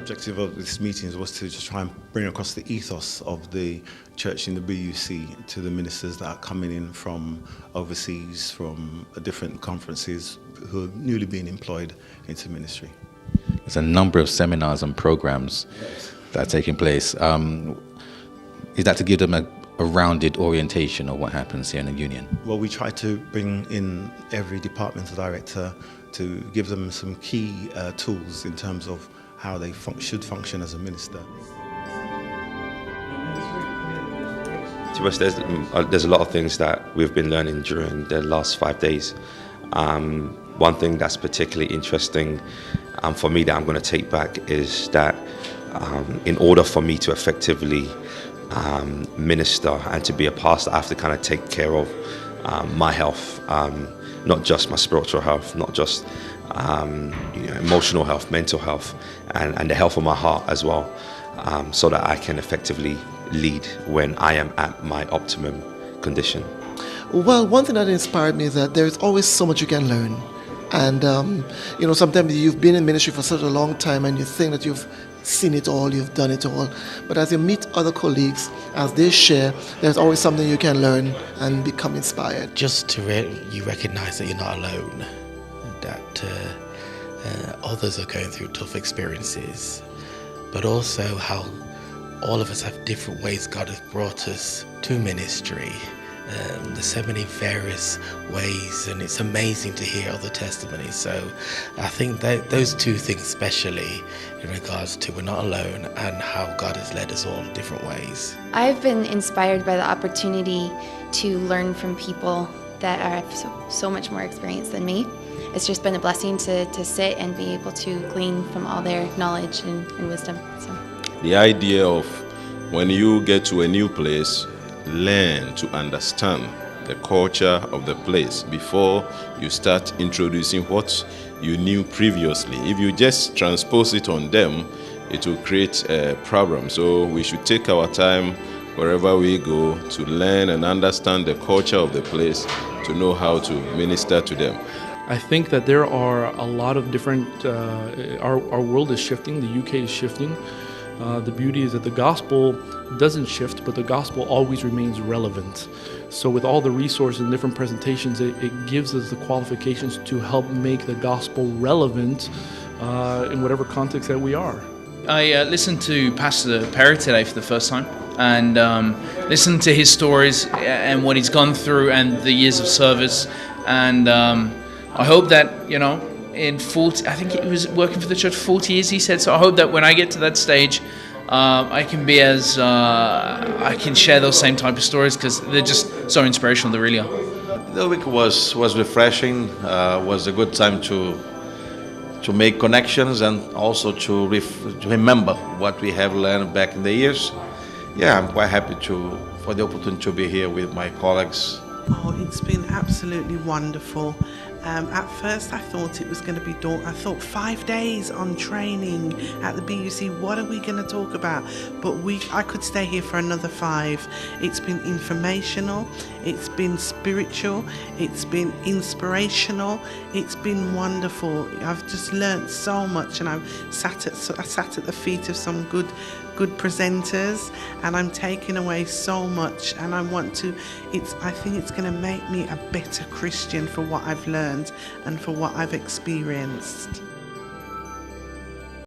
objective of this meeting was to just try and bring across the ethos of the church in the BUC to the ministers that are coming in from overseas, from different conferences, who are newly being employed into ministry. There's a number of seminars and programs that are taking place. Is that to give them a rounded orientation of what happens here in the union? Well, we try to bring in every departmental director to give them some key tools in terms of how they should function as a minister. To us, there's a lot of things that we've been learning during the last 5 days. One thing that's particularly interesting for me that I'm going to take back is that in order for me to effectively minister and to be a pastor, I have to kind of take care of my health, not just my spiritual health, not just emotional health, mental health, and the health of my heart as well, so that I can effectively lead when I am at my optimum condition. Well, one thing that inspired me is that there's always so much you can learn. And, sometimes you've been in ministry for such a long time and you think that you've seen it all, you've done it all. But as you meet other colleagues, as they share, there's always something you can learn and become inspired. Just to you recognize that you're not alone, that others are going through tough experiences, but also how all of us have different ways God has brought us to ministry. There's so many various ways, and it's amazing to hear other testimonies. So I think that those two things especially in regards to we're not alone and how God has led us all different ways. I've been inspired by the opportunity to learn from people that are so much more experienced than me. It's just been a blessing to sit and be able to glean from all their knowledge and wisdom. So. The idea of when you get to a new place, learn to understand the culture of the place before you start introducing what you knew previously. If you just transpose it on them, it will create a problem. So we should take our time wherever we go to learn and understand the culture of the place, to know how to minister to them. I think that there are a lot of different, our world is shifting, the UK is shifting. The beauty is that the gospel doesn't shift, but the gospel always remains relevant. So with all the resources and different presentations, it gives us the qualifications to help make the gospel relevant in whatever context that we are. I listened to Pastor Perry today for the first time and listened to his stories and what he's gone through and the years of service. And I hope that, in 40, I think he was working for the church 40 years, he said. So I hope that when I get to that stage, I can be I can share those same type of stories, because they're just so inspirational, they really are. The week was refreshing, was a good time to make connections and also to remember what we have learned back in the years. Yeah, I'm quite happy for the opportunity to be here with my colleagues. Oh, it's been absolutely wonderful. At first I thought it was going to be I thought 5 days on training at the BUC, what are we going to talk about? But I could stay here for another 5. It's been informational, it's been spiritual, it's been inspirational, it's been wonderful. I've just learnt so much, and I sat at the feet of some good presenters, and I'm taking away so much, and I think it's going to make me a better Christian for what I've learned and for what I've experienced.